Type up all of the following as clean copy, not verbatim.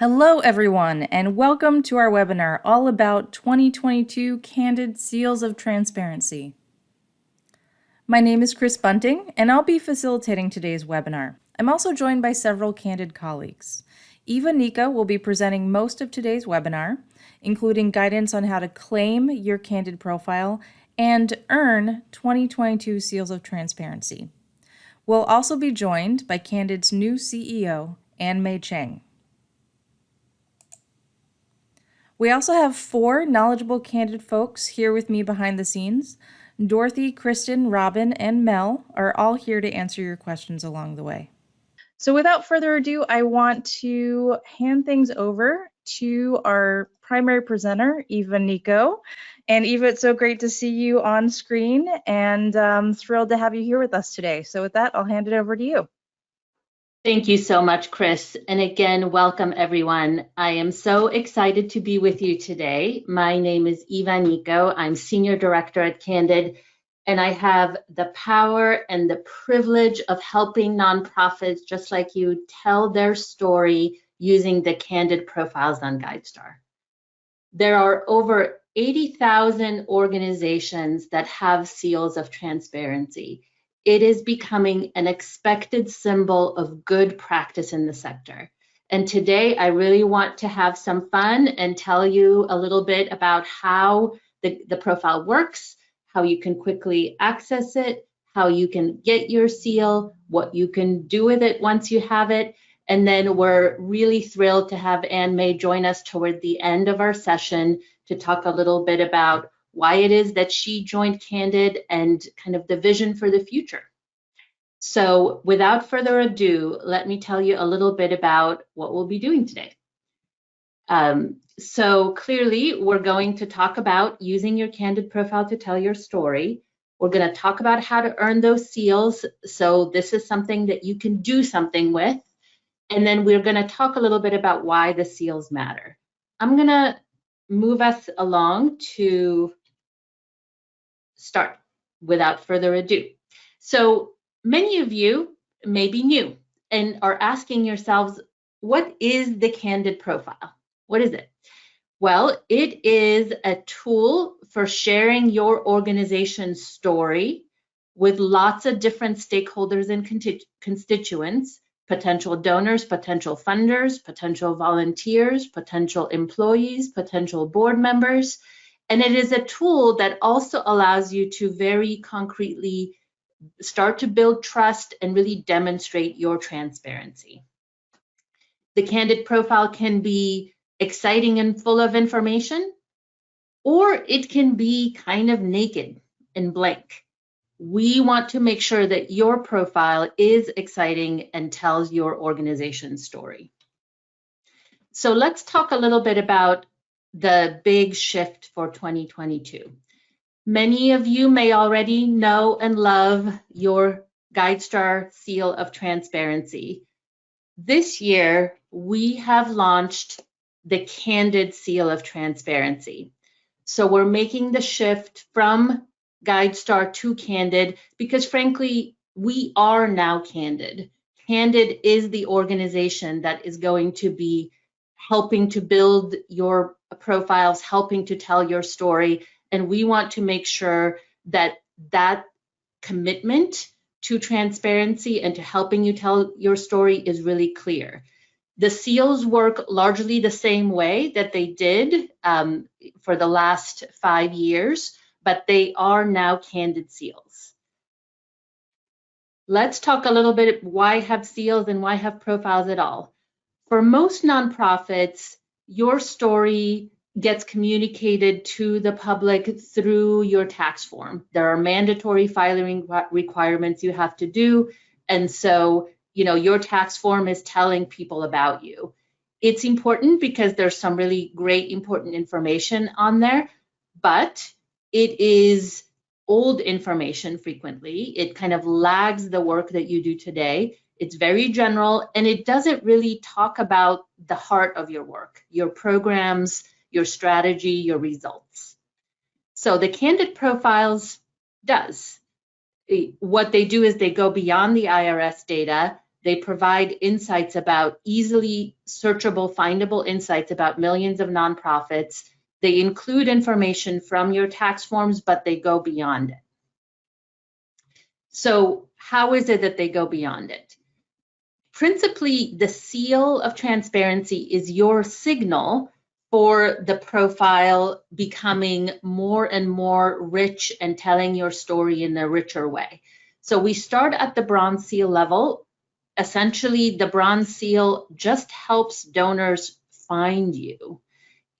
Hello everyone, and welcome to our webinar all about 2022 Candid Seals of Transparency. My name is Chris Bunting, and I'll be facilitating today's webinar. I'm also joined by several Candid colleagues. Eva Nika will be presenting most of today's webinar, including guidance on how to claim your Candid profile and earn 2022 Seals of Transparency. We'll also be joined by Candid's new CEO, Ann Mei Chang. We also have 4 knowledgeable Candid folks here with me behind the scenes. Dorothy, Kristen, Robin, and Mel are all here to answer your questions along the way. So without further ado, I want to hand things over to our primary presenter, Eva Nico. And Eva, it's so great to see you on screen, and thrilled to have you here with us today. So with that, I'll hand it over to you. Thank you so much, Chris. And again, welcome everyone. I am so excited to be with you today. My name is Eva Nico. I'm Senior Director at Candid, and I have the power and the privilege of helping nonprofits just like you tell their story using the Candid profiles on GuideStar. There are over 80,000 organizations that have seals of transparency. It is becoming an expected symbol of good practice in the sector. And today I really want to have some fun and tell you a little bit about how the profile works, how you can quickly access it, how you can get your seal, what you can do with it once you have it. And then we're really thrilled to have Ann Mei join us toward the end of our session to talk a little bit about why it is that she joined Candid and kind of the vision for the future. So without further ado, let me tell you a little bit about what we'll be doing today. So clearly, we're going to talk about using your Candid profile to tell your story. We're going to talk about how to earn those seals. So this is something that you can do something with. And then we're going to talk a little bit about why the seals matter. I'm going to move us along to start without further ado. So many of you may be new and are asking yourselves, what is the Candid profile? What is it? Well, it is a tool for sharing your organization's story with lots of different stakeholders and constituents, potential donors, potential funders, potential volunteers, potential employees, potential board members. And it is a tool that also allows you to very concretely start to build trust and really demonstrate your transparency. The Candid profile can be exciting and full of information, or it can be kind of naked and blank. We want to make sure that your profile is exciting and tells your organization's story. So let's talk a little bit about the big shift for 2022. Many of you may already know and love your GuideStar Seal of Transparency. This year, we have launched the Candid Seal of Transparency. So we're making the shift from GuideStar to Candid because frankly, we are now Candid. Candid is the organization that is going to be helping to build your profiles, helping to tell your story. And we want to make sure that that commitment to transparency and to helping you tell your story is really clear. The seals work largely the same way that they did for the last 5 years, but they are now Candid seals. Let's talk a little bit why have seals and why have profiles at all. For most nonprofits, your story gets communicated to the public through your tax form. There are mandatory filing requirements you have to do, and so your tax form is telling people about you. It's important because there's some really great important information on there, but it is old information frequently. It kind of lags the work that you do today. It's very general, and it doesn't really talk about the heart of your work, your programs, your strategy, your results. So the Candid profiles does. What they do is they go beyond the IRS data. They provide insights about easily searchable, findable insights about millions of nonprofits. They include information from your tax forms, but they go beyond it. So how is it that they go beyond it? Principally, the seal of transparency is your signal for the profile becoming more and more rich and telling your story in a richer way. So we start at the bronze seal level. Essentially, the bronze seal just helps donors find you.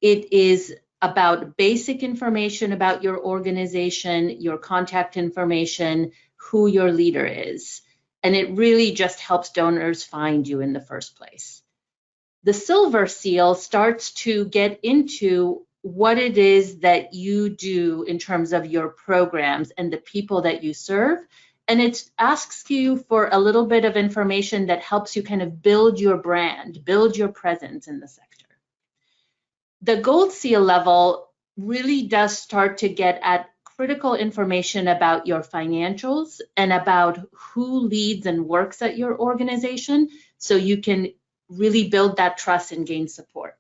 It is about basic information about your organization, your contact information, who your leader is. And it really just helps donors find you in the first place. The silver seal starts to get into what it is that you do in terms of your programs and the people that you serve. And it asks you for a little bit of information that helps you kind of build your brand, build your presence in the sector. The gold seal level really does start to get at critical information about your financials and about who leads and works at your organization, so you can really build that trust and gain support.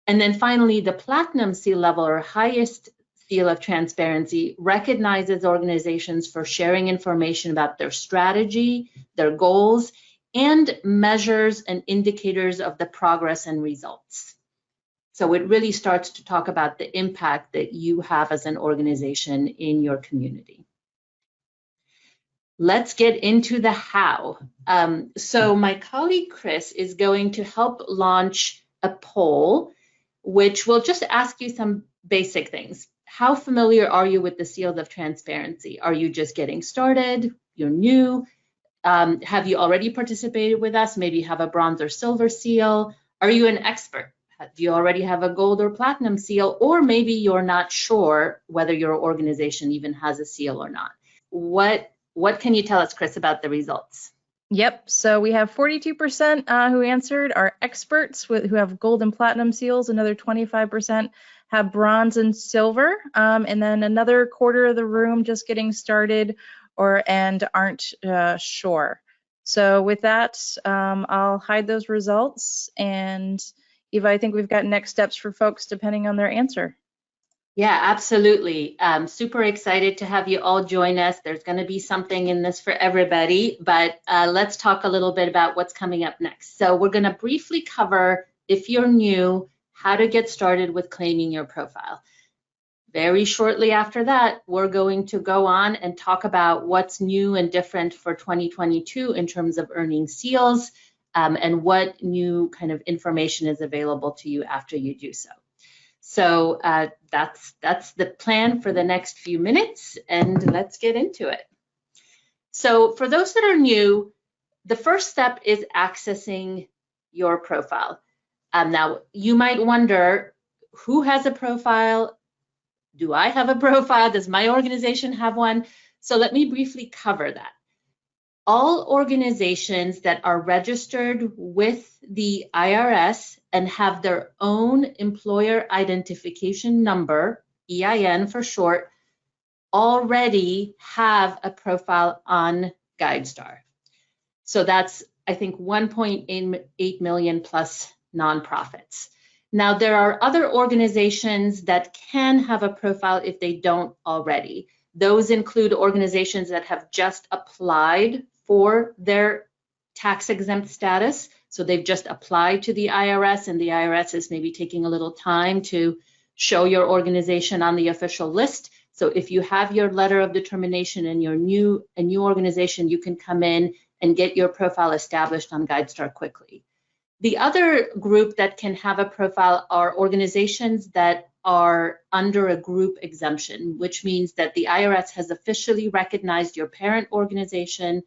And then finally, the platinum seal level, or highest seal of transparency, recognizes organizations for sharing information about their strategy, their goals, and measures and indicators of the progress and results. So it really starts to talk about the impact that you have as an organization in your community. Let's get into the how. So my colleague Chris is going to help launch a poll, which will just ask you some basic things. How familiar are you with the Seals of Transparency? Are you just getting started? You're new? Have you already participated with us? Maybe have a bronze or silver seal? Are you an expert? Do you already have a gold or platinum seal? Or maybe you're not sure whether your organization even has a seal or not. What can you tell us, Chris, about the results? Yep, so we have 42% who answered are experts who have gold and platinum seals. Another 25% have bronze and silver, and then another quarter of the room just getting started and aren't sure. So with that, I'll hide those results, and Eva, I think we've got next steps for folks depending on their answer. Yeah, absolutely. Super excited to have you all join us. There's going to be something in this for everybody, but let's talk a little bit about what's coming up next. So we're going to briefly cover, if you're new, how to get started with claiming your profile. Very shortly after that, we're going to go on and talk about what's new and different for 2022 in terms of earning seals, and what new kind of information is available to you after you do so. So that's the plan for the next few minutes, and let's get into it. So for those that are new, the first step is accessing your profile. Now, you might wonder, who has a profile? Do I have a profile? Does my organization have one? So let me briefly cover that. All organizations that are registered with the IRS and have their own employer identification number, EIN for short, already have a profile on GuideStar. So that's, I think, 1.8 million plus nonprofits. Now, there are other organizations that can have a profile if they don't already. Those include organizations that have just applied for their tax exempt status. So they've just applied to the IRS, and the IRS is maybe taking a little time to show your organization on the official list. So if you have your letter of determination and you're a new organization, you can come in and get your profile established on GuideStar quickly. The other group that can have a profile are organizations that are under a group exemption, which means that the IRS has officially recognized your parent organization,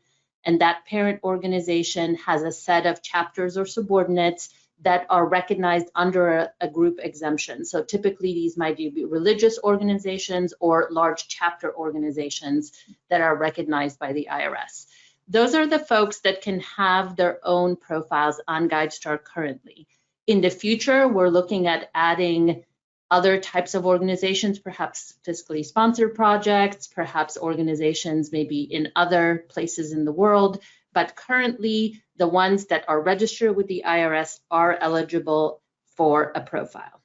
and that parent organization has a set of chapters or subordinates that are recognized under a group exemption. So typically these might be religious organizations or large chapter organizations that are recognized by the IRS. Those are the folks that can have their own profiles on GuideStar currently. In the future, we're looking at adding other types of organizations, perhaps fiscally sponsored projects, perhaps organizations maybe in other places in the world, but currently the ones that are registered with the IRS are eligible for a profile.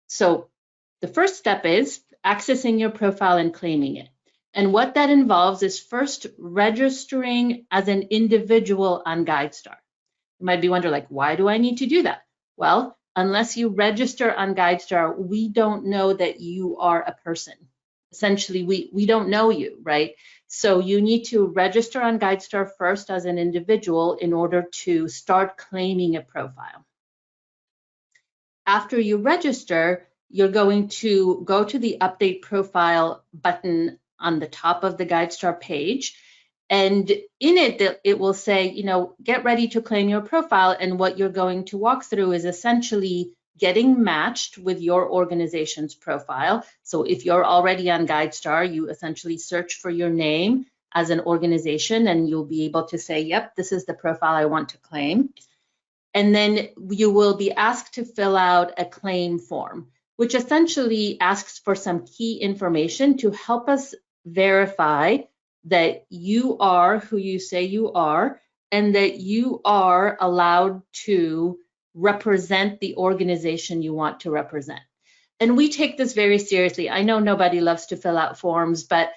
So the first step is accessing your profile and claiming it. And what that involves is first registering as an individual on GuideStar. You might be wondering, like, why do I need to do that? Well, unless you register on GuideStar, we don't know that you are a person. Essentially, we don't know you, right? So you need to register on GuideStar first as an individual in order to start claiming a profile. After you register, you're going to go to the Update Profile button on the top of the GuideStar page. And in it, it will say, get ready to claim your profile. And what you're going to walk through is essentially getting matched with your organization's profile. So if you're already on GuideStar, you essentially search for your name as an organization, and you'll be able to say, yep, this is the profile I want to claim. And then you will be asked to fill out a claim form, which essentially asks for some key information to help us verify that you are who you say you are and that you are allowed to represent the organization you want to represent. And we take this very seriously. I know nobody loves to fill out forms, but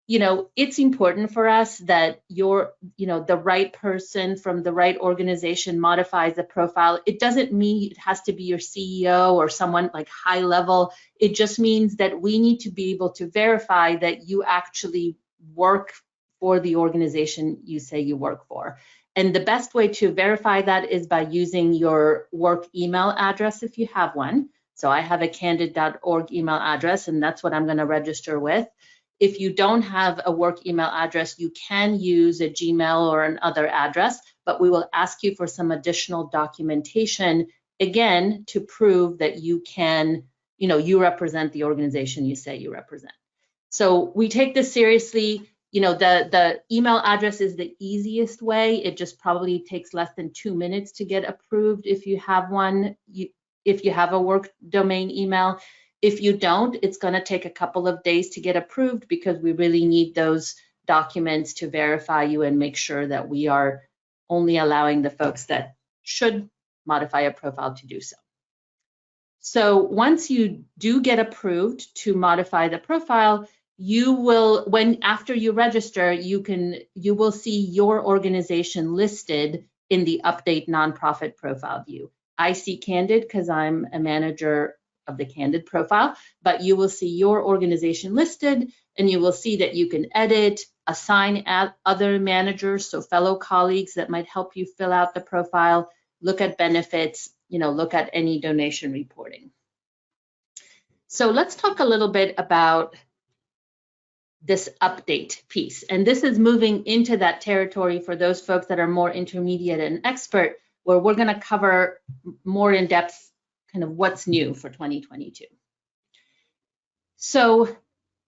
it's important for us that the right person from the right organization modifies the profile. It doesn't mean it has to be your CEO or someone like high level. It just means that we need to be able to verify that you actually work for the organization you say you work for. And the best way to verify that is by using your work email address if you have one. So I have a candid.org email address, and that's what I'm going to register with. If you don't have a work email address, you can use a Gmail or another address, but we will ask you for some additional documentation, again, to prove that you can, you represent the organization you say you represent. So we take this seriously. The email address is the easiest way. It just probably takes less than 2 minutes to get approved if you have one, if you have a work domain email. If you don't, it's going to take a couple of days to get approved because we really need those documents to verify you and make sure that we are only allowing the folks that should modify a profile to do so. So once you do get approved to modify the profile, you will, after you register, you will see your organization listed in the Update Nonprofit Profile view. I see Candid because I'm a manager of the Candid profile, but you will see your organization listed, and you will see that you can edit, assign other managers, so fellow colleagues that might help you fill out the profile, look at benefits, look at any donation reporting. So let's talk a little bit about this update piece. And this is moving into that territory for those folks that are more intermediate and expert, where we're going to cover more in depth kind of what's new for 2022. So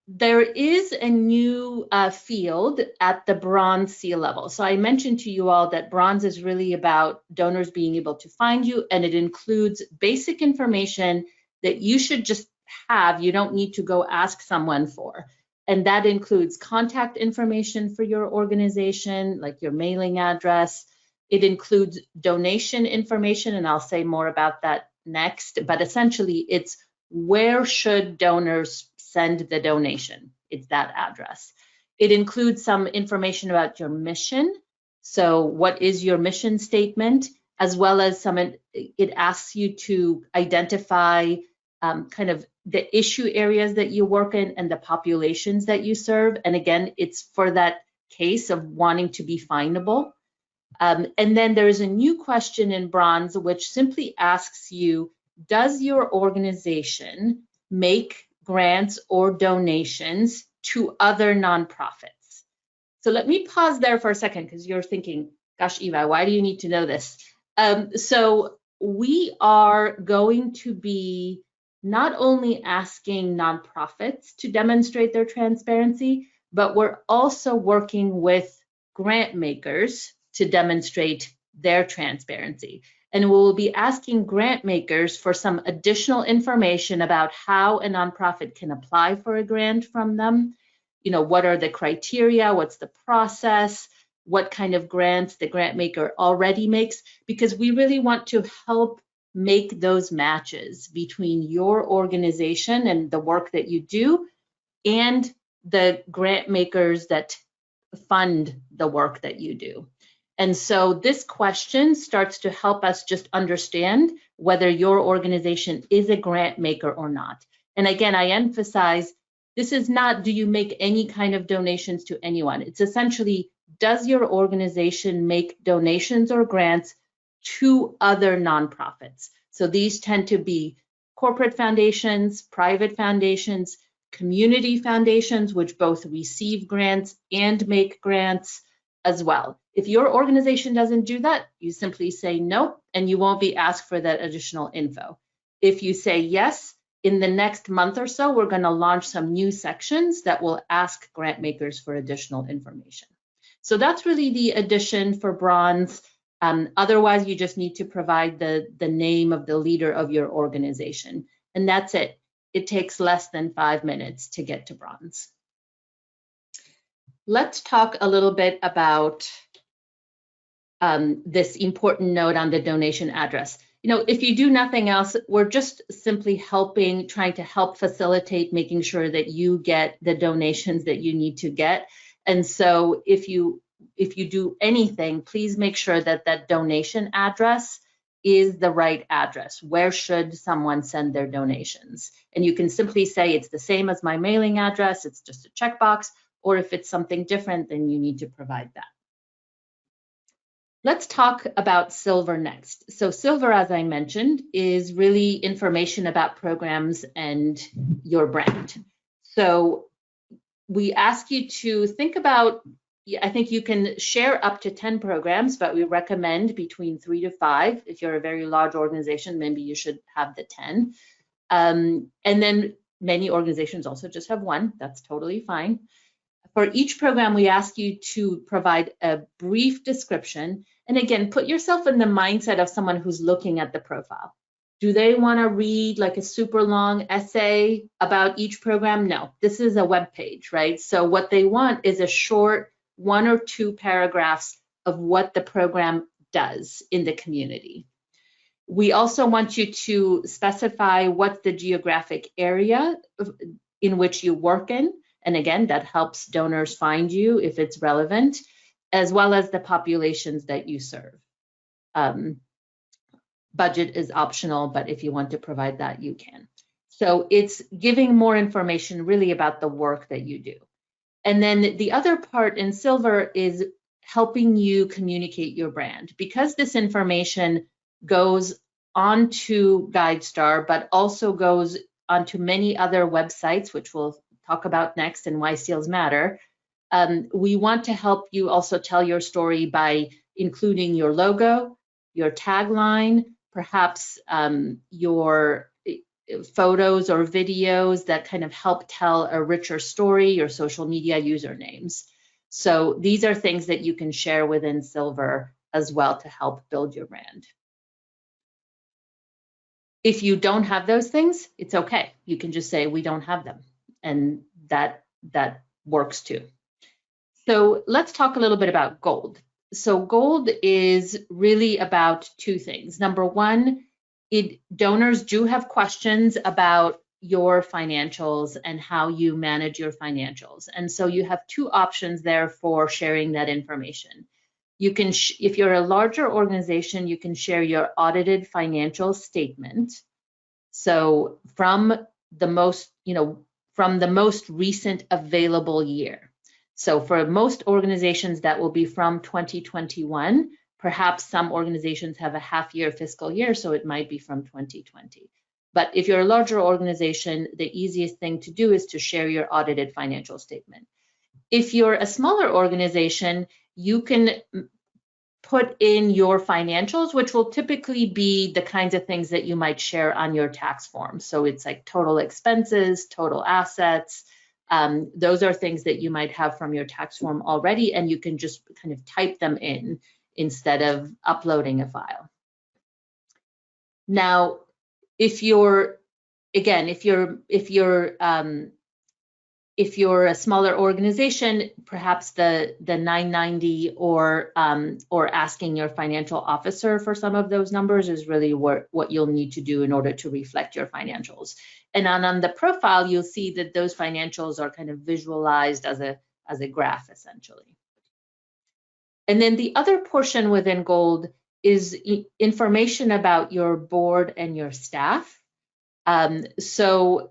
there is a new field at the bronze seal level. So I mentioned to you all that bronze is really about donors being able to find you, and it includes basic information that you should just have. You don't need to go ask someone for. And that includes contact information for your organization, like your mailing address. It includes donation information, and I'll say more about that next, but essentially it's where should donors send the donation? It's that address. It includes some information about your mission. So what is your mission statement, as well as it asks you to identify kind of the issue areas that you work in and the populations that you serve. And again, it's for that case of wanting to be findable. And then there's a new question in bronze, which simply asks you, does your organization make grants or donations to other nonprofits? So let me pause there for a second, because you're thinking, gosh, Eva, why do you need to know this? So we are going to be not only asking nonprofits to demonstrate their transparency, but we're also working with grant makers to demonstrate their transparency. And we will be asking grant makers for some additional information about how a nonprofit can apply for a grant from them. What are the criteria? What's the process? what kind of grants the grant maker already makes, because we really want to help make those matches between your organization and the work that you do and the grant makers that fund the work that you do. And so this question starts to help us just understand whether your organization is a grant maker or not. And again, I emphasize, this is not, do you make any kind of donations to anyone? It's essentially, does your organization make donations or grants to other nonprofits? So these tend to be corporate foundations, private foundations, community foundations, which both receive grants and make grants as well. If your organization doesn't do that, you simply say nope, and you won't be asked for that additional info. If you say yes, in the next month or so, we're going to launch some new sections that will ask grant makers for additional information. So that's really the addition for bronze. Otherwise, you just need to provide the name of the leader of your organization, and that's it. It takes less than 5 minutes to get to bronze. Let's talk a little bit about this important note on the donation address. You know, if you do nothing else, we're just simply trying to help facilitate making sure that you get the donations that you need to get. And so if you do anything, please make sure that that donation address is the right address. Where should someone send their donations? And you can simply say it's the same as my mailing address, it's just a checkbox, or if it's something different, then you need to provide that. Let's talk about Silver next. So Silver, as I mentioned, is really information about programs and your brand. So we ask you to think about, I think you can share up to 10 programs, but we recommend between 3 to 5. If you're a very large organization, maybe you should have the 10. And then many organizations also just have 1. That's totally fine. For each program, we ask you to provide a brief description. And again, put yourself in the mindset of someone who's looking at the profile. Do they want to read like a super long essay about each program? No, this is a web page, right? So what they want is a short 1 or 2 paragraphs of what the program does in the community. We also want you to specify what's the geographic area in which you work in. And again, that helps donors find you if it's relevant, as well as the populations that you serve. Budget is optional, but if you want to provide that, you can. So it's giving more information really about the work that you do. And then the other part in Silver is helping you communicate your brand. Because this information goes onto GuideStar, but also goes onto many other websites, which we'll talk about next and why seals matter. We want to help you also tell your story by including your logo, your tagline, perhaps your photos or videos that kind of help tell a richer story, your social media usernames. So these are things that you can share within Silver as well to help build your brand. If you don't have those things, it's okay. You can just say, we don't have them. And that works too. So let's talk a little bit about gold. So gold is really about 2 things. Number one, donors do have questions about your financials and how you manage your financials. And so you have 2 options there for sharing that information. You can, if you're a larger organization, you can share your audited financial statement. So from the most, from the most recent available year. So for most organizations, that will be from 2021. Perhaps some organizations have a half-year fiscal year, so it might be from 2020. But if you're a larger organization, the easiest thing to do is to share your audited financial statement. If you're a smaller organization, you can put in your financials, which will typically be the kinds of things that you might share on your tax form. So it's like total expenses, total assets. Those are things that you might have from your tax form already, and you can just kind of type them in instead of uploading a file. Now, if you're if you're a smaller organization, perhaps the 990 or asking your financial officer for some of those numbers is really what you'll need to do in order to reflect your financials. And on the profile, you'll see that those financials are kind of visualized as a graph, essentially. And then the other portion within Gold is information about your board and your staff. So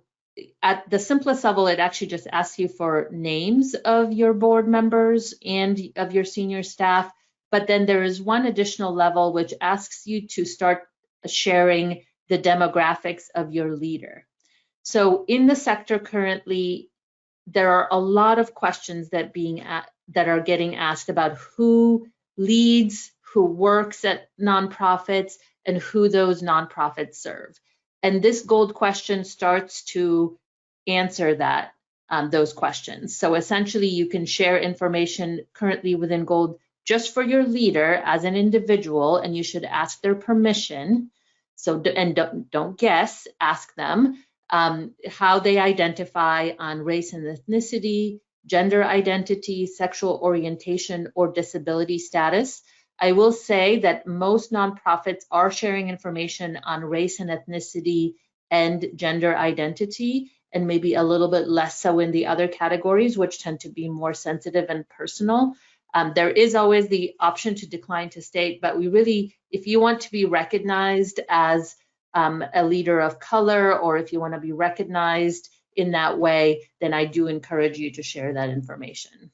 at the simplest level, it actually just asks you for names of your board members and of your senior staff. But then there is one additional level which asks you to start sharing the demographics of your leader. So in the sector currently, there are a lot of questions that are getting asked about who leads, who works at nonprofits, and who those nonprofits serve. And this Gold question starts to answer those questions. So essentially, you can share information currently within Gold just for your leader as an individual, and you should ask their permission. So, and don't guess, ask them how they identify on race and ethnicity, gender identity, sexual orientation, or disability status. I will say that most nonprofits are sharing information on race and ethnicity and gender identity, and maybe a little bit less so in the other categories, which tend to be more sensitive and personal. There is always the option to decline to state, but we really, if you want to be recognized as a leader of color, or if you want to be recognized in that way, then I do encourage you to share that information.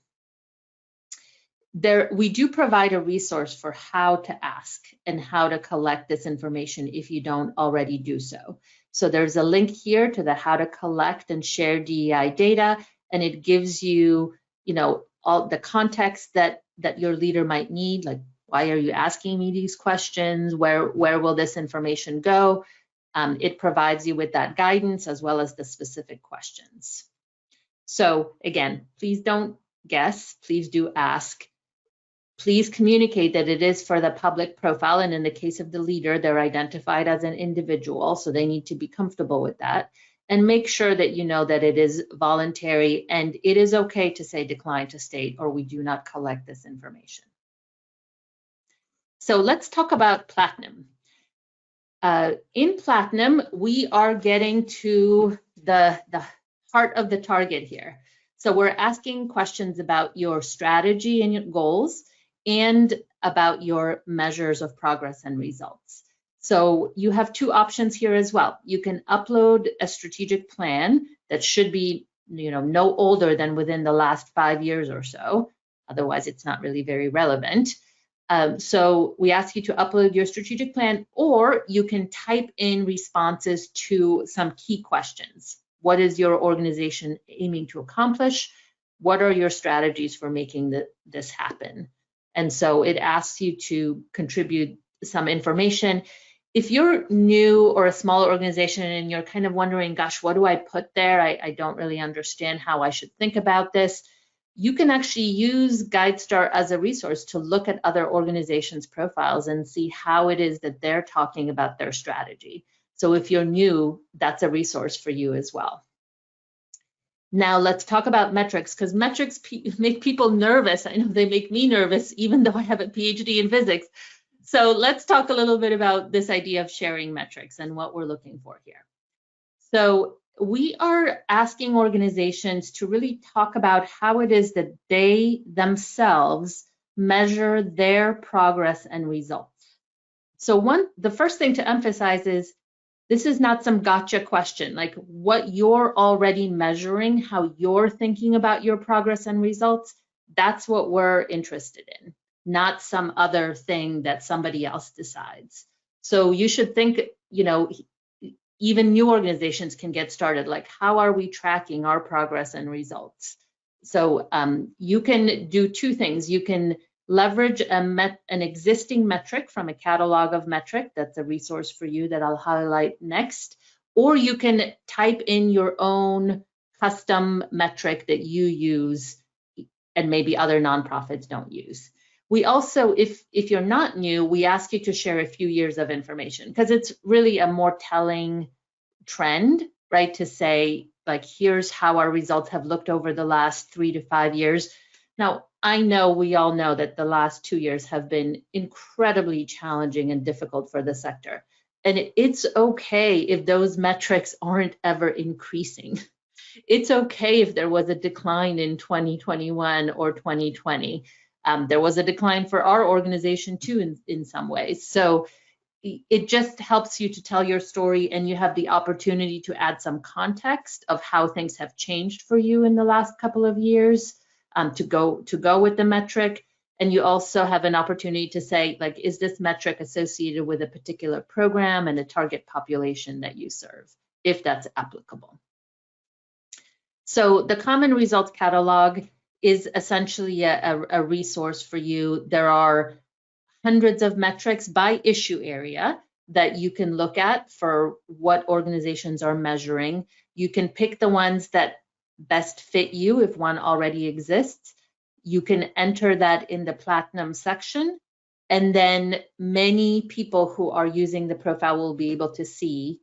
We do provide a resource for how to ask and how to collect this information if you don't already do so. So there's a link here to the how to collect and share DEI data, and it gives you, all the context that your leader might need, like why are you asking me these questions? Where will this information go? It provides you with that guidance as well as the specific questions. So again, please don't guess, please do ask. Please communicate that it is for the public profile, and in the case of the leader, they're identified as an individual, so they need to be comfortable with that. And make sure that you know that it is voluntary and it is okay to say decline to state or we do not collect this information. So let's talk about Platinum. In Platinum, we are getting to the heart of the target here. So we're asking questions about your strategy and your goals and about your measures of progress and results. So you have two options here as well. You can upload a strategic plan that should be, no older than within the last 5 years or so. Otherwise, it's not really very relevant. So we ask you to upload your strategic plan, or you can type in responses to some key questions. What is your organization aiming to accomplish? What are your strategies for making this happen? And so it asks you to contribute some information. If you're new or a smaller organization and you're kind of wondering, gosh, what do I put there? I don't really understand how I should think about this. You can actually use GuideStar as a resource to look at other organizations' profiles and see how it is that they're talking about their strategy. So if you're new, that's a resource for you as well. Now let's talk about metrics, because metrics make people nervous. I know they make me nervous, even though I have a PhD in physics. So let's talk a little bit about this idea of sharing metrics and what we're looking for here. So we are asking organizations to really talk about how it is that they themselves measure their progress and results. So the first thing to emphasize is this is not some gotcha question, like what you're already measuring, how you're thinking about your progress and results, that's what we're interested in, not some other thing that somebody else decides. So you should think, even new organizations can get started, like how are we tracking our progress and results? So you can do two things. You can leverage an existing metric from a catalog of metric. That's a resource for you that I'll highlight next. Or you can type in your own custom metric that you use and maybe other nonprofits don't use. We also, if you're not new, we ask you to share a few years of information because it's really a more telling trend, right? To say, like, here's how our results have looked over the last 3 to 5 years. Now, I know we all know that the last 2 years have been incredibly challenging and difficult for the sector. And it's okay if those metrics aren't ever increasing. It's okay if there was a decline in 2021 or 2020. There was a decline for our organization too in some ways. So it just helps you to tell your story, and you have the opportunity to add some context of how things have changed for you in the last couple of years, to go with the metric. And you also have an opportunity to say, like, is this metric associated with a particular program and a target population that you serve, if that's applicable. So the Common Results Catalog is essentially a resource for you. There are hundreds of metrics by issue area that you can look at for what organizations are measuring. You can pick the ones that best fit you if one already exists. You can enter that in the Platinum section, and then many people who are using the profile will be able to see,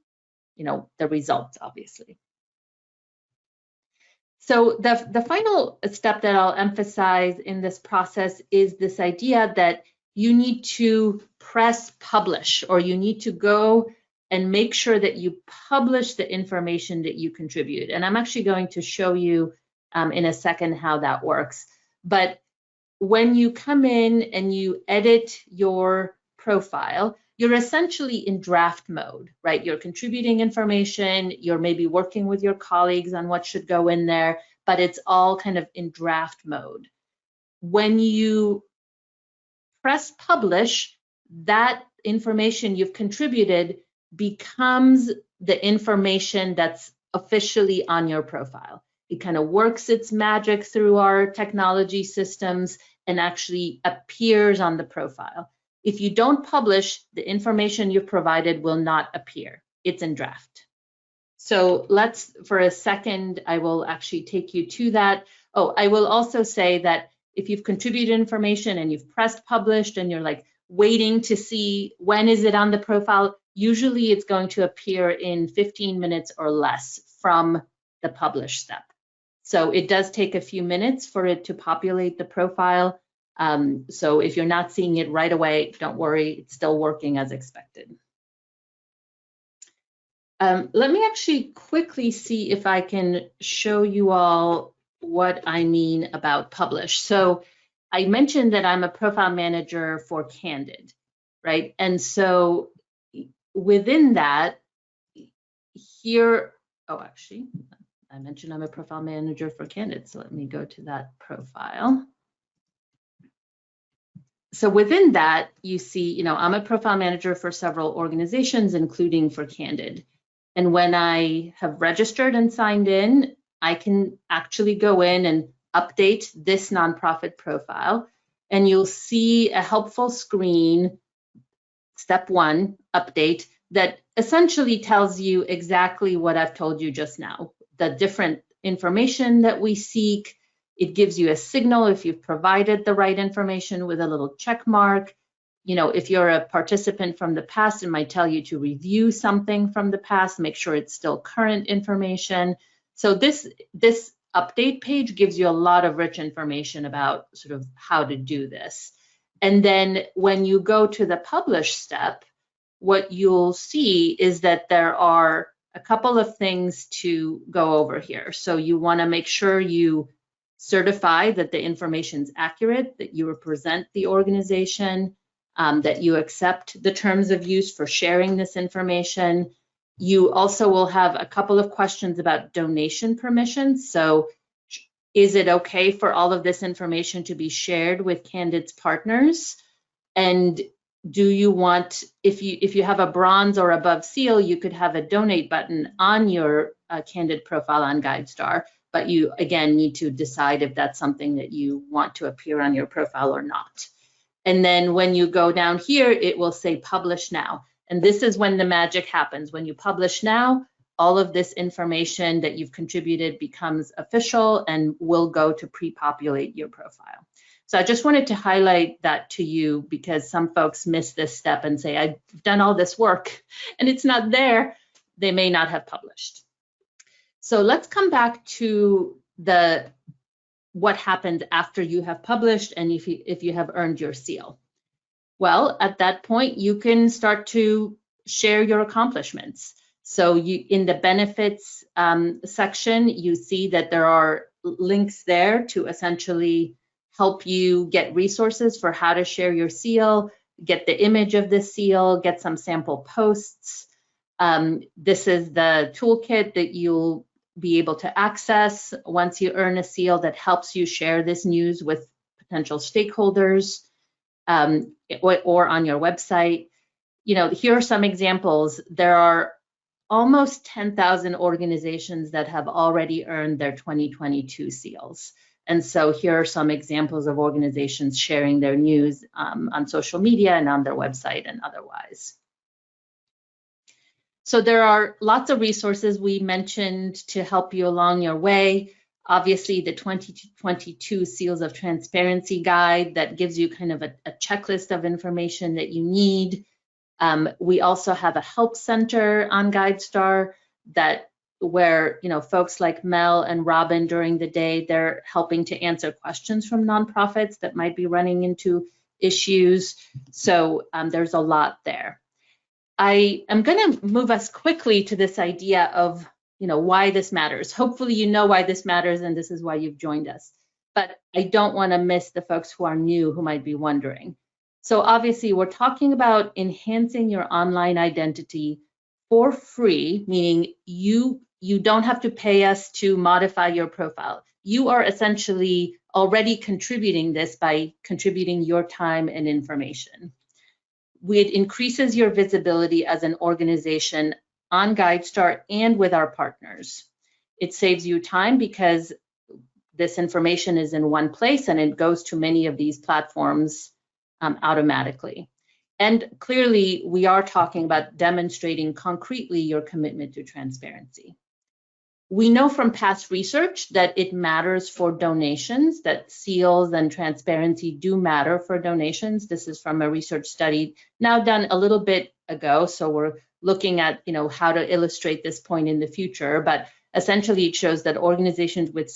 the results, obviously. So the final step that I'll emphasize in this process is this idea that you need to press publish, or you need to go and make sure that you publish the information that you contribute. And I'm actually going to show you in a second how that works. But when you come in and you edit your profile, you're essentially in draft mode, right? You're contributing information, you're maybe working with your colleagues on what should go in there, but it's all kind of in draft mode. When you press publish, that information you've contributed becomes the information that's officially on your profile. It kind of works its magic through our technology systems and actually appears on the profile. If you don't publish, the information you've provided will not appear. It's in draft. So for a second, I will actually take you to that. Oh, I will also say that if you've contributed information and you've pressed published and you're like waiting to see when is it on the profile, usually it's going to appear in 15 minutes or less from the publish step. So it does take a few minutes for it to populate the profile. So if you're not seeing it right away, don't worry, it's still working as expected. Let me actually quickly see if I can show you all what I mean about publish. So I mentioned that I'm a profile manager for Candid, right? And so within that, here, actually, I mentioned I'm a profile manager for Candid, so let me go to that profile. So within that, you see, I'm a profile manager for several organizations, including for Candid. And when I have registered and signed in, I can actually go in and update this nonprofit profile. And you'll see a helpful screen, step 1, update, that essentially tells you exactly what I've told you just now. The different information that we seek. It gives you a signal if you've provided the right information with a little check mark. If you're a participant from the past, it might tell you to review something from the past, make sure it's still current information. So this update page gives you a lot of rich information about sort of how to do this. And then when you go to the publish step, what you'll see is that there are a couple of things to go over here. So you want to make sure you certify that the information is accurate, that you represent the organization, that you accept the terms of use for sharing this information. You also will have a couple of questions about donation permissions. So is it okay for all of this information to be shared with Candid's partners? And do you want, if you have a bronze or above seal, you could have a donate button on your Candid profile on GuideStar, but you, again, need to decide if that's something that you want to appear on your profile or not. And then when you go down here, it will say publish now. And this is when the magic happens. When you publish now, all of this information that you've contributed becomes official and will go to pre-populate your profile. So I just wanted to highlight that to you because some folks miss this step and say, I've done all this work and it's not there. They may not have published. So let's come back to what happens after you have published and if you have earned your seal. Well, at that point, you can start to share your accomplishments. So in the benefits section, you see that there are links there to essentially help you get resources for how to share your seal, get the image of the seal, get some sample posts. This is the toolkit that you'll be able to access once you earn a seal that helps you share this news with potential stakeholders. Or on your website. Here are some examples. There are almost 10,000 organizations that have already earned their 2022 seals. And so here are some examples of organizations sharing their news on social media and on their website and otherwise. So there are lots of resources we mentioned to help you along your way. Obviously, the 2022 Seals of Transparency guide that gives you kind of a checklist of information that you need. We also have a help center on GuideStar where folks like Mel and Robin during the day, they're helping to answer questions from nonprofits that might be running into issues. So there's a lot there. I am going to move us quickly to this idea of why this matters. Hopefully you know why this matters and this is why you've joined us. But I don't want to miss the folks who are new who might be wondering. So obviously we're talking about enhancing your online identity for free, meaning you don't have to pay us to modify your profile. You are essentially already contributing this by contributing your time and information. It increases your visibility as an organization on GuideStar and with our partners. It saves you time because this information is in one place and it goes to many of these platforms automatically. And clearly, we are talking about demonstrating concretely your commitment to transparency. We know from past research that it matters for donations, that seals and transparency do matter for donations. This is from a research study now done a little bit ago, so we're looking at how to illustrate this point in the future, but essentially it shows that organizations with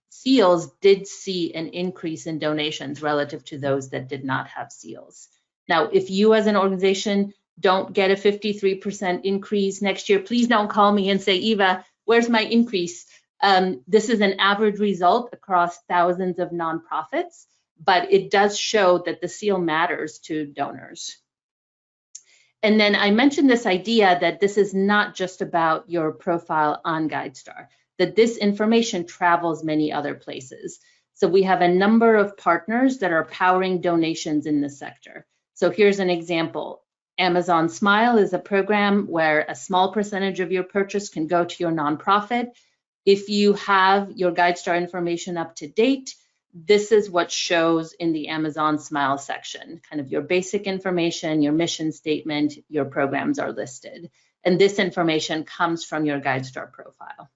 seals did see an increase in donations relative to those that did not have seals. Now, if you as an organization don't get a 53% increase next year, please don't call me and say, Eva, where's my increase? This is an average result across thousands of nonprofits, but it does show that the seal matters to donors. And then I mentioned this idea that this is not just about your profile on GuideStar, that this information travels many other places. So we have a number of partners that are powering donations in the sector. So here's an example. Amazon Smile is a program where a small percentage of your purchase can go to your nonprofit. If you have your GuideStar information up to date, this is what shows in the Amazon Smile section, kind of your basic information, your mission statement, your programs are listed. And this information comes from your GuideStar profile.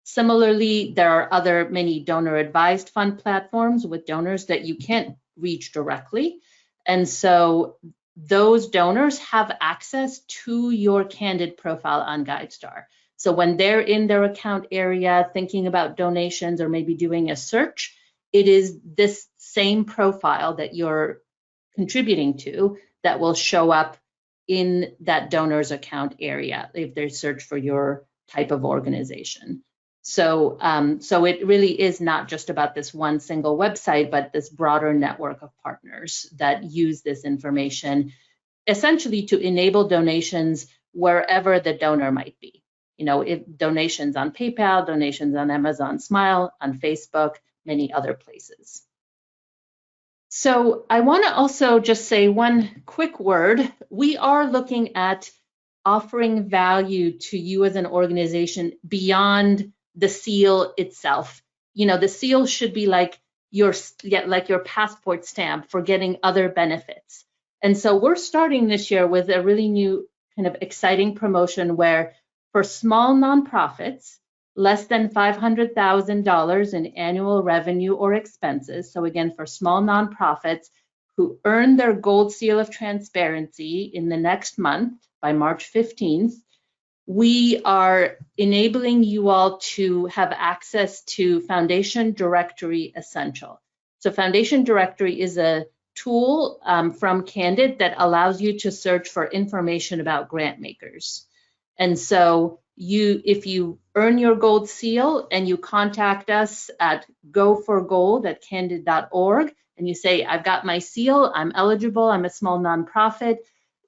Similarly, there are many donor advised fund platforms with donors that you can't reach directly. And so those donors have access to your Candid profile on GuideStar. So when they're in their account area thinking about donations or maybe doing a search, it is this same profile that you're contributing to that will show up in that donor's account area if they search for your type of organization. So it really is not just about this one single website, but this broader network of partners that use this information essentially to enable donations wherever the donor might be. If donations on PayPal, donations on Amazon Smile, on Facebook, many other places. So I want to also just say one quick word. We are looking at offering value to you as an organization beyond the seal itself. The seal should be like your passport stamp for getting other benefits. And so we're starting this year with a really new kind of exciting promotion where for small nonprofits, less than $500,000 in annual revenue or expenses. So again, for small nonprofits who earn their gold seal of transparency in the next month by March 15th, we are enabling you all to have access to Foundation Directory Essential. So Foundation Directory is a tool from Candid that allows you to search for information about grant makers. And so if you earn your gold seal and you contact us at goforgold@candid.org and you say, I've got my seal, I'm eligible, I'm a small nonprofit,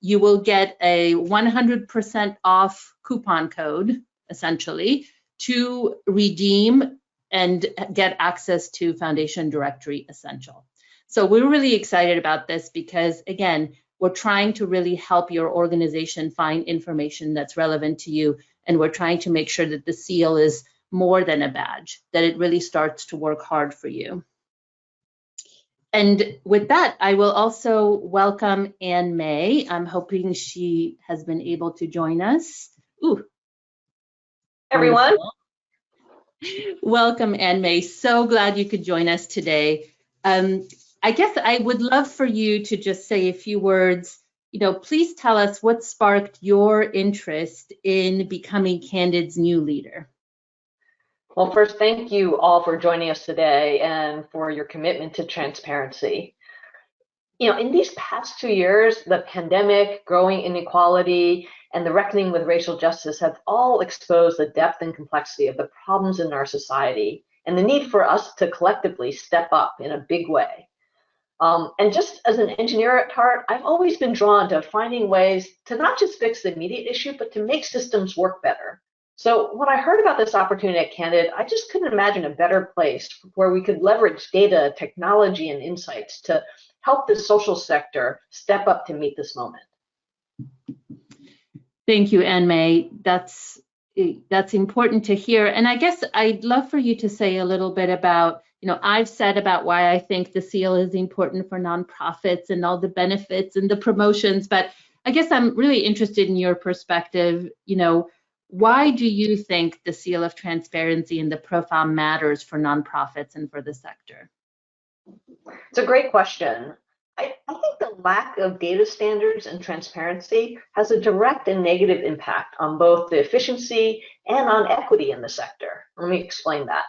you will get a 100% off coupon code, essentially, to redeem and get access to Foundation Directory Essential. So we're really excited about this because, again, we're trying to really help your organization find information that's relevant to you, and we're trying to make sure that the seal is more than a badge, that it really starts to work hard for you. And with that, I will also welcome Ann Mei. I'm hoping she has been able to join us. Ooh. Everyone. Welcome, Ann Mei. So glad you could join us today. I guess I would love for you to just say a few words. Please tell us what sparked your interest in becoming Candid's new leader. Well, first, thank you all for joining us today and for your commitment to transparency. In these past 2 years, the pandemic, growing inequality, and the reckoning with racial justice have all exposed the depth and complexity of the problems in our society and the need for us to collectively step up in a big way. And just as an engineer at heart, I've always been drawn to finding ways to not just fix the immediate issue, but to make systems work better. So when I heard about this opportunity at Candid, I just couldn't imagine a better place where we could leverage data, technology, and insights to help the social sector step up to meet this moment. Thank you, Ann Mei. That's important to hear. And I guess I'd love for you to say a little bit about, I've said about why I think the seal is important for nonprofits and all the benefits and the promotions, but I guess I'm really interested in your perspective. Why do you think the Seal of Transparency and the profile matters for nonprofits and for the sector? It's a great question. I think the lack of data standards and transparency has a direct and negative impact on both the efficiency and on equity in the sector. Let me explain that.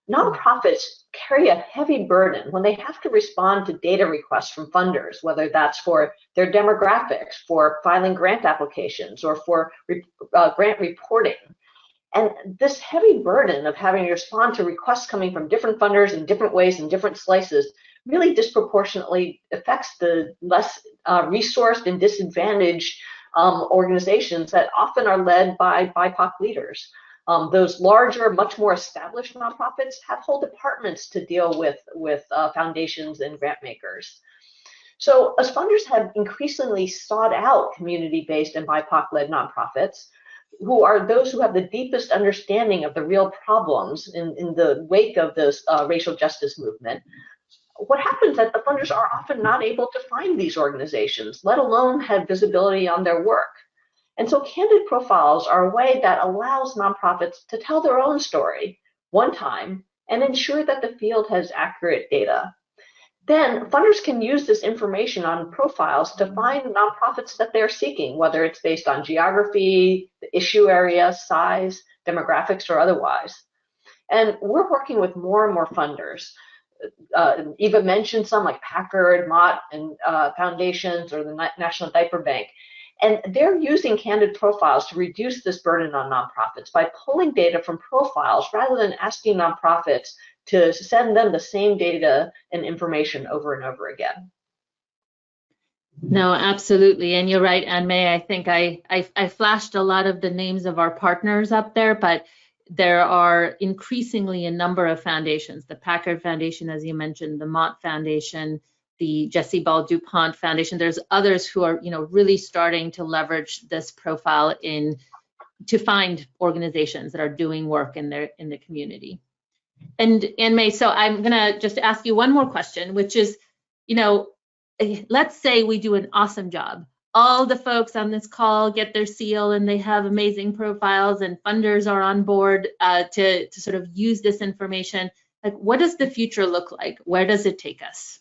Nonprofits carry a heavy burden when they have to respond to data requests from funders, whether that's for their demographics, for filing grant applications, or for grant reporting. And this heavy burden of having to respond to requests coming from different funders in different ways and different slices really disproportionately affects the less resourced and disadvantaged organizations that often are led by BIPOC leaders. Those larger, much more established nonprofits have whole departments to deal with foundations and grant makers. So as funders have increasingly sought out community-based and BIPOC-led nonprofits, who are those who have the deepest understanding of the real problems in the wake of this racial justice movement, what happens is that the funders are often not able to find these organizations, let alone have visibility on their work. And so Candid profiles are a way that allows nonprofits to tell their own story one time and ensure that the field has accurate data. Then funders can use this information on profiles to find nonprofits that they're seeking, whether it's based on geography, the issue area, size, demographics, or otherwise. And we're working with more and more funders. Eva mentioned some like Packard, Mott, and foundations, or the National Diaper Bank. And they're using Candid profiles to reduce this burden on nonprofits by pulling data from profiles rather than asking nonprofits to send them the same data and information over and over again. No, absolutely. And you're right, Ann Mei. I think I flashed a lot of the names of our partners up there, but there are increasingly a number of foundations, the Packard Foundation, as you mentioned, the Mott Foundation, the Jesse Ball DuPont Foundation. There's others who are, really starting to leverage this profile to find organizations that are doing work in the community. And Ann Mei, so I'm gonna just ask you one more question, which is, let's say we do an awesome job. All the folks on this call get their seal and they have amazing profiles and funders are on board to sort of use this information. Like, what does the future look like? Where does it take us?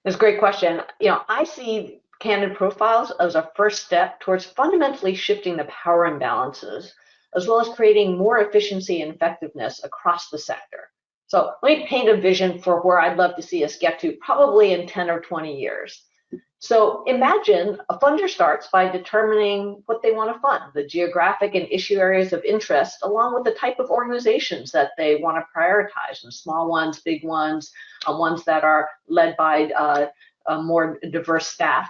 That's a great question. I see Candid profiles as a first step towards fundamentally shifting the power imbalances, as well as creating more efficiency and effectiveness across the sector. So let me paint a vision for where I'd love to see us get to, probably in 10 or 20 years. So imagine a funder starts by determining what they want to fund, the geographic and issue areas of interest, along with the type of organizations that they want to prioritize, and small ones, big ones, ones that are led by a more diverse staff.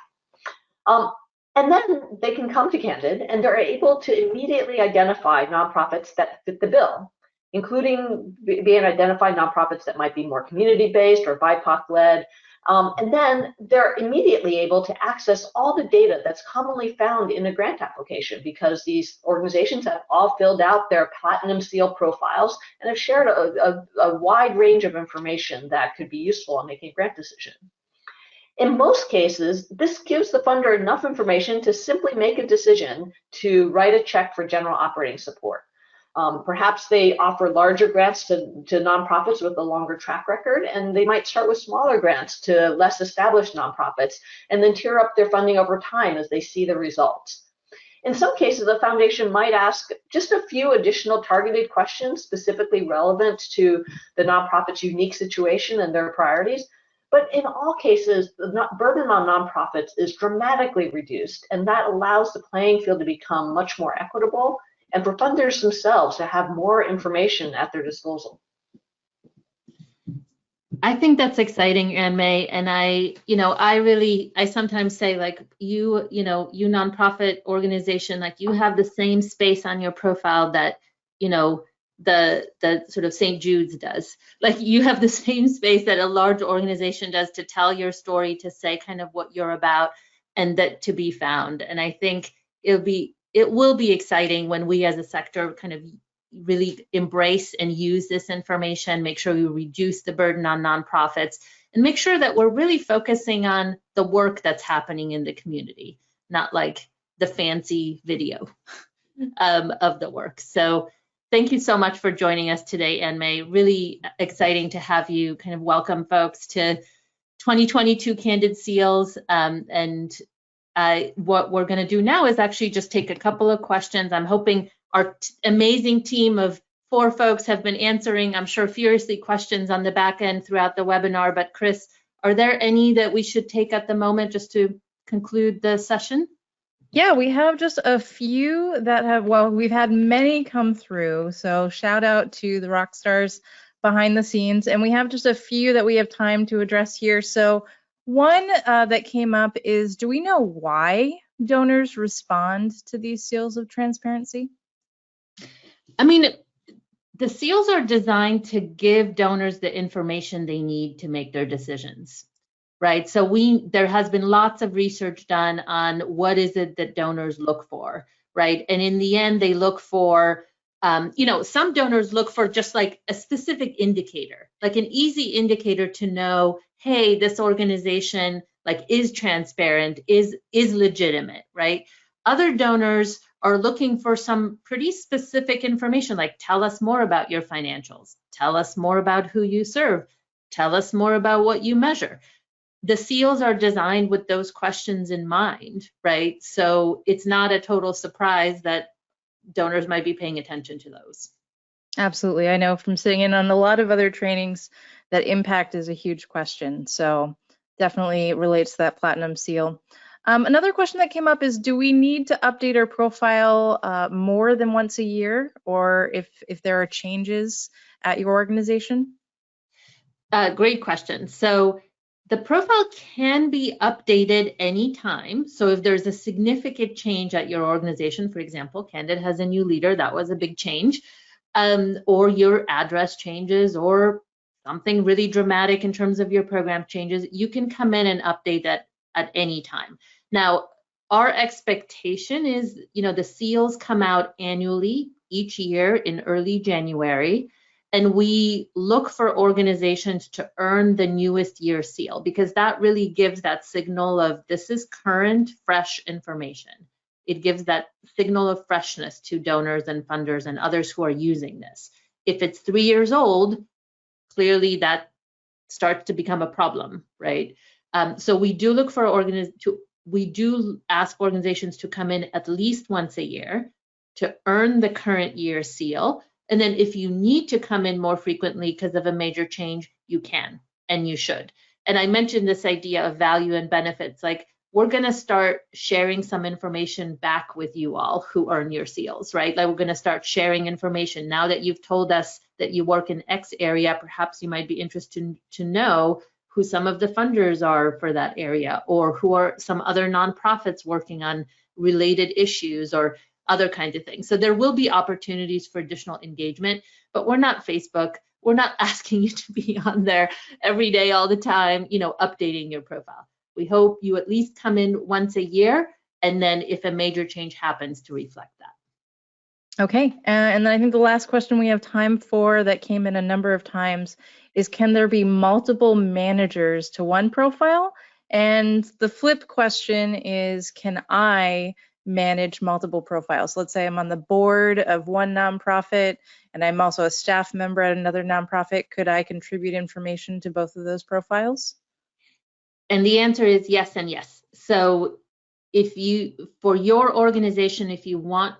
And then they can come to Candid and they're able to immediately identify nonprofits that fit the bill, including being identified nonprofits that might be more community-based or BIPOC-led. And then they're immediately able to access all the data that's commonly found in a grant application, because these organizations have all filled out their Platinum Seal profiles and have shared a wide range of information that could be useful in making a grant decision. In most cases, this gives the funder enough information to simply make a decision to write a check for general operating support. Perhaps they offer larger grants to nonprofits with a longer track record, and they might start with smaller grants to less established nonprofits, and then tier up their funding over time as they see the results. In some cases, the foundation might ask just a few additional targeted questions specifically relevant to the nonprofit's unique situation and their priorities. But in all cases, the burden on nonprofits is dramatically reduced, and that allows the playing field to become much more equitable, and for funders themselves to have more information at their disposal. I think that's exciting, Ann Mei, and I sometimes say, like, you nonprofit organization, like, you have the same space on your profile that, the sort of St. Jude's does. Like, you have the same space that a large organization does to tell your story, to say kind of what you're about, and that to be found. And I think it will be exciting when we as a sector kind of really embrace and use this information, make sure we reduce the burden on nonprofits, and make sure that we're really focusing on the work that's happening in the community, not like the fancy video of the work. So thank you so much for joining us today, Ann Mei. Really exciting to have you kind of welcome folks to 2022 Candid Seals. What we're going to do now is actually just take a couple of questions. I'm hoping our amazing team of 4 folks have been answering, I'm sure, furiously questions on the back end throughout the webinar. But Chris, are there any that we should take at the moment just to conclude the session? Yeah, we have just a few that have, well, we've had many come through. So shout out to the rock stars behind the scenes. And we have just a few that we have time to address here. So one that came up is, do we know why donors respond to these seals of transparency? I mean, the seals are designed to give donors the information they need to make their decisions, right? So there has been lots of research done on what is it that donors look for, right? And in the end, they look for, some donors look for just like a specific indicator, like an easy indicator to know, hey, this organization like is transparent, is legitimate, right? Other donors are looking for some pretty specific information, like tell us more about your financials, tell us more about who you serve, tell us more about what you measure. The seals are designed with those questions in mind, right? So it's not a total surprise that donors might be paying attention to those. Absolutely. I know from sitting in on a lot of other trainings that impact is a huge question. So definitely relates to that Platinum Seal. Another question that came up is, do we need to update our profile more than once a year, or if there are changes at your organization? Great question. So the profile can be updated anytime. So if there's a significant change at your organization, for example, Candid has a new leader, that was a big change, or your address changes, or something really dramatic in terms of your program changes, you can come in and update that at any time. Now, our expectation is, the seals come out annually each year in early January, and we look for organizations to earn the newest year seal, because that really gives that signal of this is current, fresh information. It gives that signal of freshness to donors and funders and others who are using this. If it's 3 years old, clearly that starts to become a problem, right? So we do look for we do ask organizations to come in at least once a year to earn the current year seal. And then if you need to come in more frequently because of a major change, you can and you should. And I mentioned this idea of value and benefits. Like, we're going to start sharing some information back with you all who earn your seals, right? Like, we're going to start sharing information. Now that you've told us that you work in X area, perhaps you might be interested to know who some of the funders are for that area, or who are some other nonprofits working on related issues or other kinds of things. So there will be opportunities for additional engagement, but we're not Facebook. We're not asking you to be on there every day, all the time, updating your profile. We hope you at least come in once a year, and then if a major change happens, to reflect that. Okay, and then I think the last question we have time for that came in a number of times is, can there be multiple managers to one profile? And the flip question is, can I manage multiple profiles? Let's say I'm on the board of one nonprofit and I'm also a staff member at another nonprofit. Could I contribute information to both of those profiles? And the answer is yes and yes. So for your organization, if you want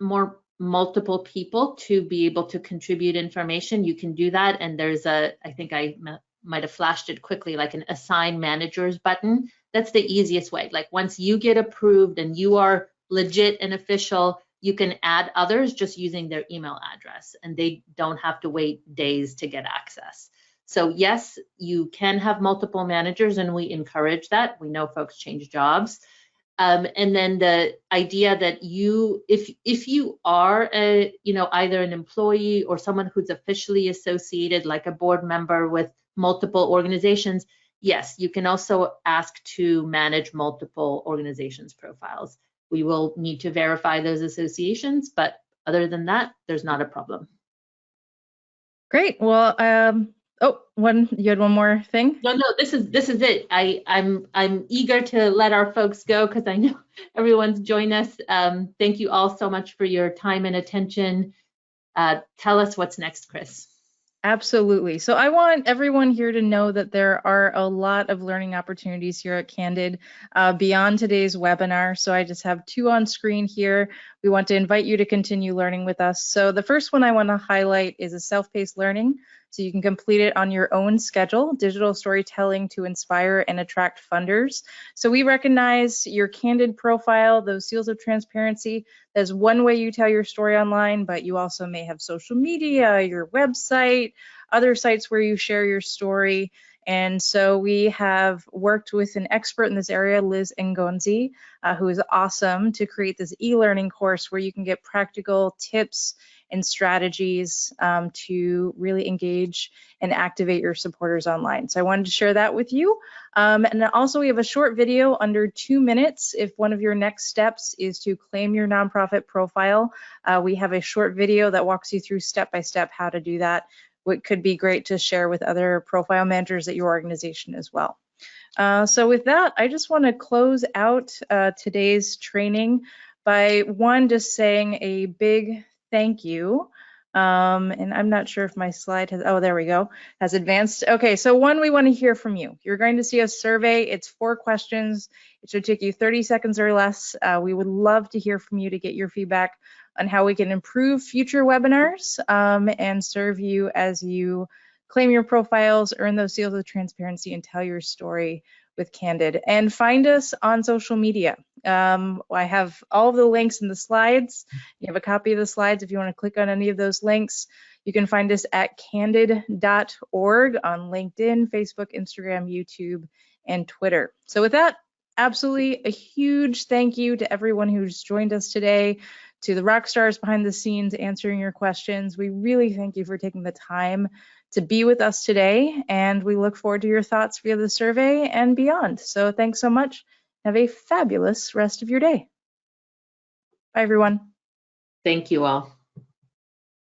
multiple people to be able to contribute information, you can do that. And there's I think I might have flashed it quickly, like an assign managers button. That's the easiest way. Like, once you get approved and you are legit and official, you can add others just using their email address, and they don't have to wait days to get access. So yes, you can have multiple managers, and we encourage that. We know folks change jobs. And then the idea that if you are either an employee or someone who's officially associated, like a board member with multiple organizations, yes, you can also ask to manage multiple organizations' profiles. We will need to verify those associations, but other than that, there's not a problem. Great. Well, you had one more thing? No, this is it. I'm eager to let our folks go because I know everyone's joined us. Thank you all so much for your time and attention. Tell us what's next, Chris. Absolutely. So I want everyone here to know that there are a lot of learning opportunities here at Candid beyond today's webinar. So I just have two on screen here. We want to invite you to continue learning with us. So the first one I want to highlight is a self-paced learning. So you can complete it on your own schedule, digital storytelling to inspire and attract funders. So we recognize your Candid profile, those seals of transparency. There's one way you tell your story online, but you also may have social media, your website, other sites where you share your story. And so we have worked with an expert in this area, Liz Ngonzi, who is awesome, to create this e-learning course where you can get practical tips and strategies to really engage and activate your supporters online. So I wanted to share that with you. And also we have a short video under 2 minutes. If one of your next steps is to claim your nonprofit profile, we have a short video that walks you through step-by-step how to do that. What could be great to share with other profile managers at your organization as well. So with that, I just want to close out today's training by just saying a big thank you. And I'm not sure if my slide has, there we go, has advanced. Okay, so we want to hear from you. You're going to see a survey. It's 4 questions. It should take you 30 seconds or less. We would love to hear from you to get your feedback on how we can improve future webinars and serve you as you claim your profiles, earn those seals of transparency, and tell your story with Candid. And find us on social media. I have all of the links in the slides. You have a copy of the slides if you want to click on any of those links. You can find us at candid.org on LinkedIn, Facebook, Instagram, YouTube, and Twitter. So with that, absolutely a huge thank you to everyone who's joined us today, to the rock stars behind the scenes answering your questions. We really thank you for taking the time to be with us today, and we look forward to your thoughts via the survey and beyond. So thanks so much. Have a fabulous rest of your day. Bye, everyone. Thank you all.